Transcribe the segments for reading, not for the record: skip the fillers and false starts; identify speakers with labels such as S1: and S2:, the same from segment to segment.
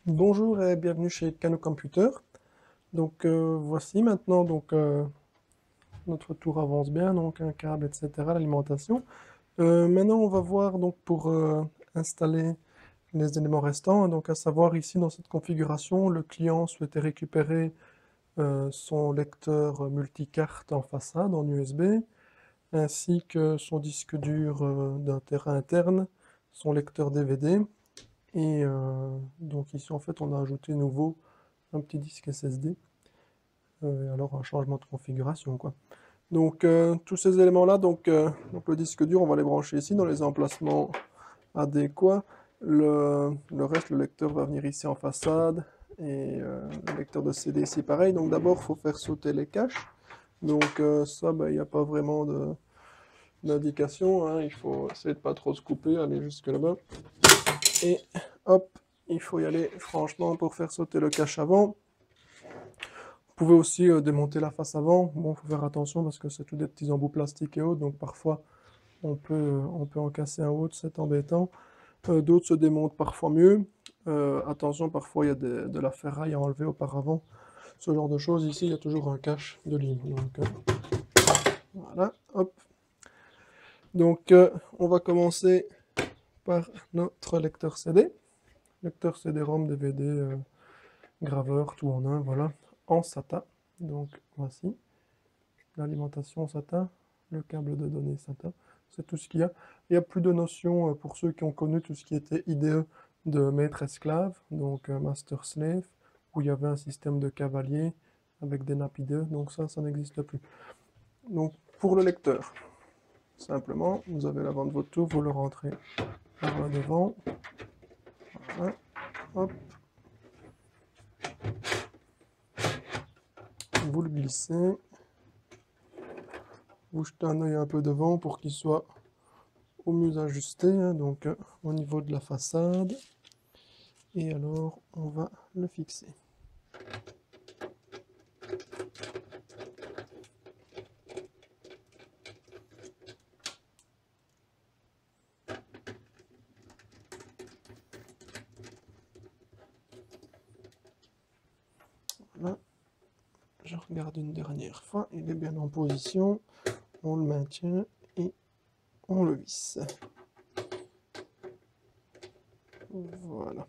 S1: Bonjour et bienvenue chez Kano Computer. Voici maintenant notre tour avance bien, donc un câble, etc., l'alimentation. Maintenant on va voir donc pour installer les éléments restants. Donc à savoir ici dans cette configuration, le client souhaitait récupérer son lecteur multicarte en façade en USB, ainsi que son disque dur d'un Tera interne, son lecteur DVD. Et donc ici en fait on a ajouté nouveau un petit disque SSD, alors un changement de configuration quoi. Tous ces éléments-là, donc le disque dur, on va les brancher ici dans les emplacements adéquats. Le reste, le lecteur va venir ici en façade et le lecteur de CD ici pareil. Donc d'abord, il faut faire sauter les caches. Ça, il n'y a pas vraiment d'indication, hein. Il faut essayer de pas trop se couper, aller jusque là-bas. Et hop, il faut y aller franchement pour faire sauter le cache avant. Vous pouvez aussi démonter la face avant. Bon, il faut faire attention parce que c'est tout des petits embouts plastiques et autres, donc parfois on peut en casser un autre, c'est embêtant. D'autres se démontent parfois mieux. Attention, parfois il y a de la ferraille à enlever auparavant. Ce genre de choses. Ici, il y a toujours un cache de ligne. Voilà, hop. On va commencer par notre lecteur CD. Lecteur CD-ROM, DVD, graveur, tout en un, voilà, en SATA. Donc voici. L'alimentation SATA, le câble de données SATA, c'est tout ce qu'il y a. Il n'y a plus de notion pour ceux qui ont connu tout ce qui était IDE de maître-esclave, donc master-slave, où il y avait un système de cavalier avec des nappes IDE, donc ça n'existe plus. Donc pour le lecteur, simplement, vous avez l'avant de votre tour, vous le rentrez par là devant, voilà, hop, vous le glissez, vous jetez un œil un peu devant pour qu'il soit au mieux ajusté, hein, au niveau de la façade. Et alors, on va le fixer. Voilà, je regarde une dernière fois, il est bien en position, on le maintient et on le visse. Voilà.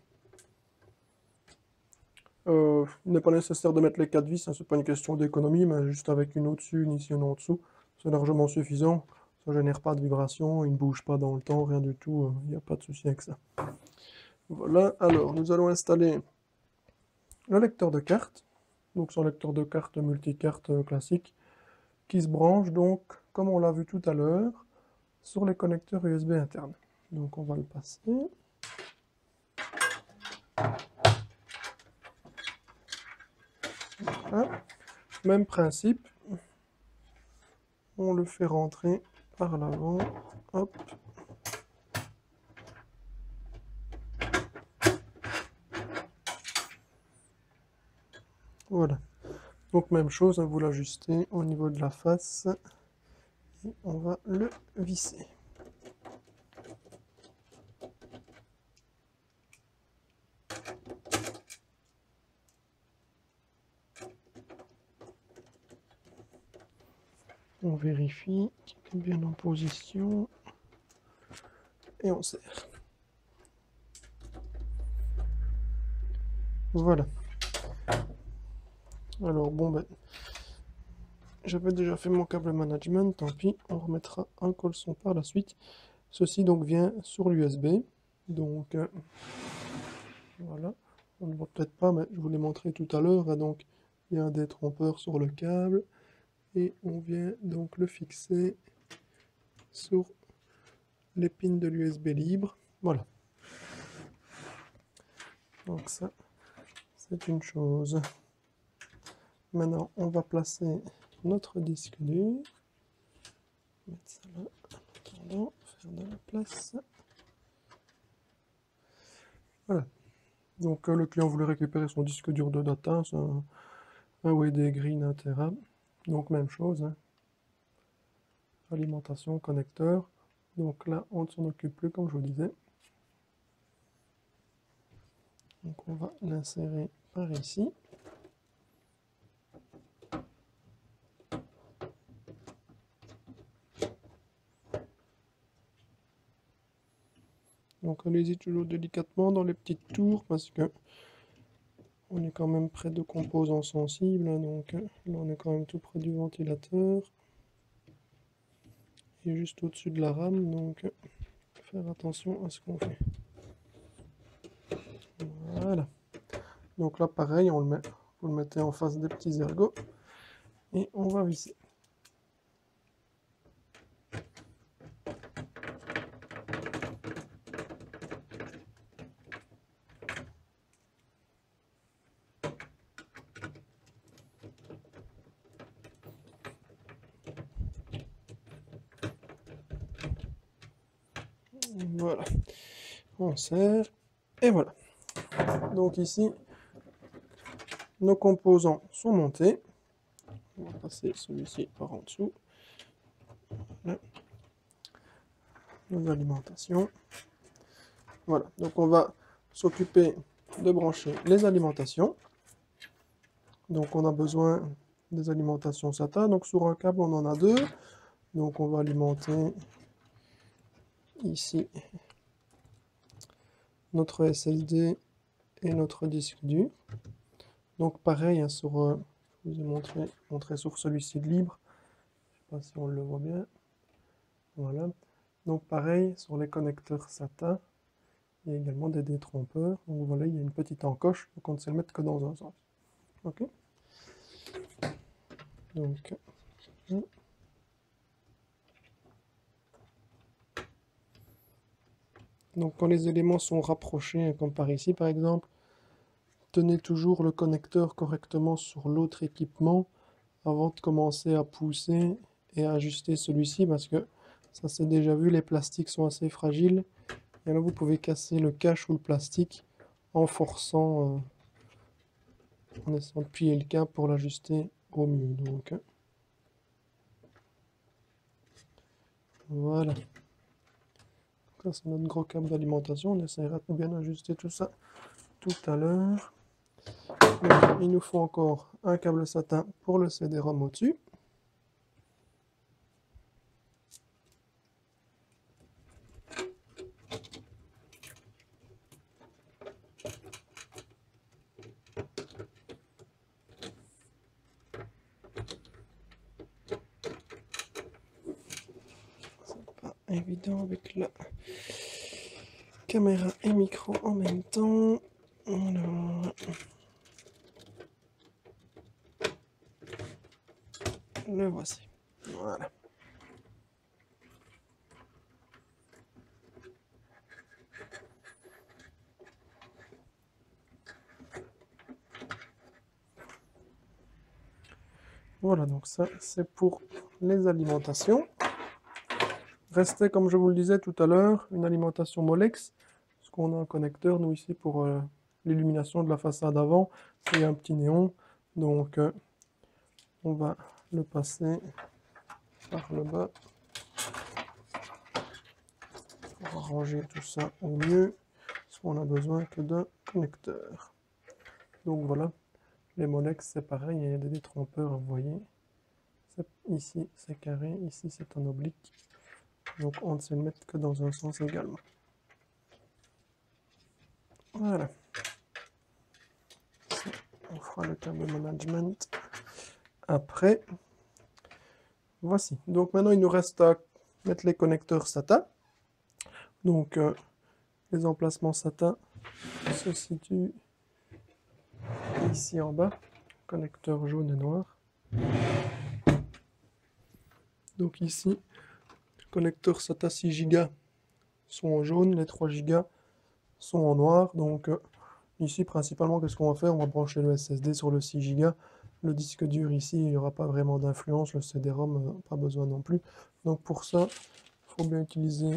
S1: Il n'est pas nécessaire de mettre les 4 vis, hein, c'est pas une question d'économie, mais juste avec une au-dessus, une ici, une en dessous, c'est largement suffisant. Ça génère pas de vibration, il ne bouge pas dans le temps, rien du tout, il n'y a pas de souci avec ça. Voilà, alors nous allons installer le lecteur de carte, donc son lecteur de carte multicarte classique, qui se branche donc, comme on l'a vu tout à l'heure, sur les connecteurs USB internes. Donc on va le passer. Voilà. Même principe, on le fait rentrer par l'avant. Hop. Voilà. Donc même chose, hein, vous l'ajustez au niveau de la face et on va le visser. On vérifie qu'il est bien en position et on serre. Voilà. Alors j'avais déjà fait mon câble management, tant pis, on remettra un colson par la suite. Ceci donc vient sur l'USB. Donc voilà, on ne voit peut-être pas, mais je vous l'ai montré tout à l'heure. Donc il y a un détrompeur sur le câble et on vient donc le fixer sur les pins de l'USB libre. Voilà. Donc ça, c'est une chose. Maintenant, on va placer notre disque dur. Mettre ça là, en attendant, faire de la place. Voilà. Donc le client voulait récupérer son disque dur de data, c'est un WD Green 1 Tera. Donc même chose, hein. Alimentation, connecteur. Donc là, on ne s'en occupe plus comme je vous disais. Donc on va l'insérer par ici. Donc allez-y toujours délicatement dans les petites tours parce que on est quand même près de composants sensibles, hein, donc là on est quand même tout près du ventilateur et juste au-dessus de la rame, donc faire attention à ce qu'on fait. Voilà. Donc là pareil, on le met, vous le mettez en face des petits ergots et on va visser. Voilà, on serre et voilà. Donc ici, nos composants sont montés. On va passer celui-ci par en dessous. Voilà. Nos alimentations. Voilà, donc on va s'occuper de brancher les alimentations. Donc on a besoin des alimentations SATA. Donc sur un câble, on en a deux. Donc on va alimenter ici notre SSD et notre disque dur. Donc pareil, hein, je vous ai montré sur celui-ci de libre. Je ne sais pas si on le voit bien. Voilà. Donc pareil, sur les connecteurs SATA, il y a également des détrompeurs. Donc voilà, il y a une petite encoche, donc on ne sait le mettre que dans un sens. Ok. Donc quand les éléments sont rapprochés, comme par ici par exemple, tenez toujours le connecteur correctement sur l'autre équipement avant de commencer à pousser et à ajuster celui-ci parce que ça c'est déjà vu, les plastiques sont assez fragiles et là vous pouvez casser le cache ou le plastique en forçant, en essayant de plier le câble pour l'ajuster au mieux. Donc voilà. Donc là c'est notre gros câble d'alimentation, on essaiera de bien ajuster tout ça tout à l'heure. Il nous faut encore un câble SATA pour le CD-ROM au-dessus. C'est pas évident avec la caméra et micro en même temps. Alors, le voici. Voilà. Voilà, donc ça c'est pour les alimentations. Restait, comme je vous le disais tout à l'heure, une alimentation Molex, parce qu'on a un connecteur, nous ici, pour l'illumination de la façade avant. C'est un petit néon, donc on va le passer par le bas pour arranger tout ça au mieux, parce qu'on a besoin que d'un connecteur. Donc voilà, les Molex c'est pareil, il y a des détrompeurs, vous voyez. Ici c'est carré, ici c'est en oblique, donc on ne sait le mettre que dans un sens également. Voilà. On fera le câble management après. Voici. Donc maintenant, il nous reste à mettre les connecteurs SATA. Donc, les emplacements SATA se situent ici en bas. Connecteur jaune et noir. Donc ici, les connecteurs SATA 6 Go sont en jaune, les 3 Go sont en noir. Donc ici, principalement, qu'est-ce qu'on va faire? On va brancher le SSD sur le 6 Go. Le disque dur ici, il n'y aura pas vraiment d'influence. Le CD-ROM, pas besoin non plus. Donc pour ça, il faut bien utiliser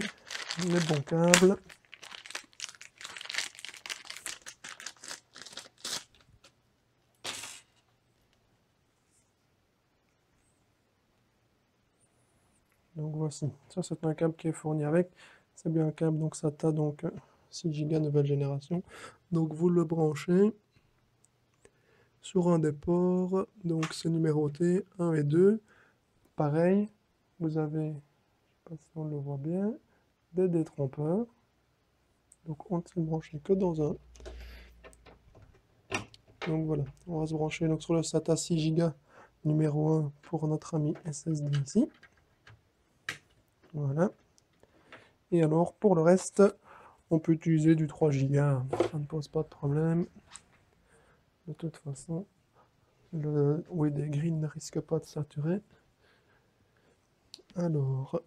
S1: les bons câbles. Donc voici, ça c'est un câble qui est fourni avec. C'est bien un câble donc SATA donc 6 Go nouvelle génération. Donc vous le branchez sur un des ports, donc c'est numéroté 1 et 2. Pareil, vous avez, je sais pas si on le voit bien, des détrompeurs. Donc on ne se branche que dans un. Donc voilà, on va se brancher donc sur le SATA 6 Go numéro 1 pour notre ami SSD ici. Voilà. Et alors pour le reste, on peut utiliser du 3 Go, ça ne pose pas de problème. De toute façon, le WD Green ne risque pas de saturer. Alors,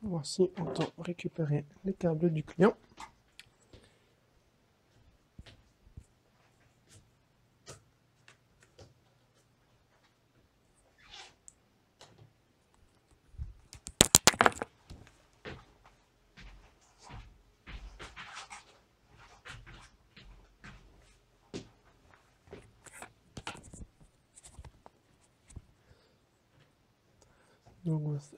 S1: voici, on peut récupérer les câbles du client. Donc voici.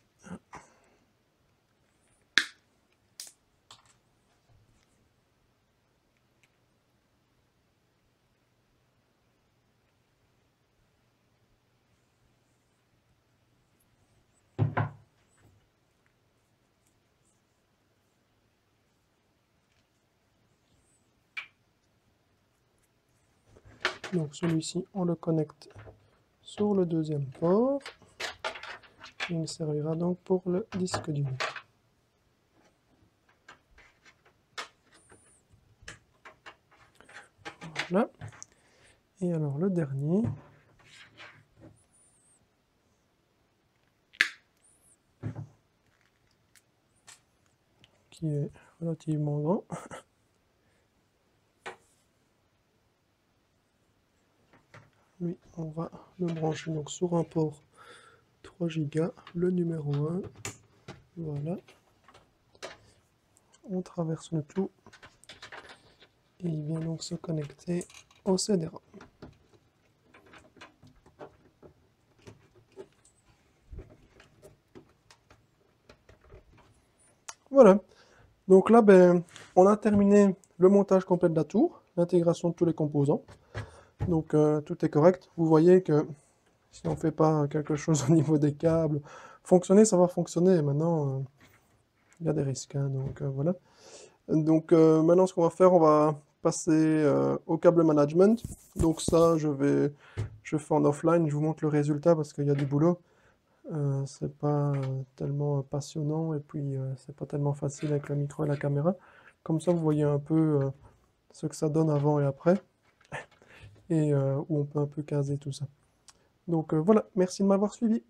S1: Donc celui-ci, on le connecte sur le deuxième port. Il servira donc pour le disque dur. Voilà. Et alors le dernier, qui est relativement grand. Lui, on va le brancher donc sur un port 3 Go, le numéro 1. Voilà. On traverse le tout et il vient donc se connecter au CD-ROM. Voilà. Donc là, on a terminé le montage complet de la tour, l'intégration de tous les composants. Donc tout est correct. Vous voyez que si on ne fait pas quelque chose au niveau des câbles, fonctionner, ça va fonctionner. Maintenant, il y a des risques. Hein, donc voilà. Donc maintenant, ce qu'on va faire, on va passer au câble management. Donc ça, je fais en offline. Je vous montre le résultat parce qu'il y a du boulot. C'est pas tellement passionnant et puis c'est pas tellement facile avec le micro et la caméra. Comme ça, vous voyez un peu ce que ça donne avant et après et où on peut un peu caser tout ça. Donc voilà, merci de m'avoir suivi.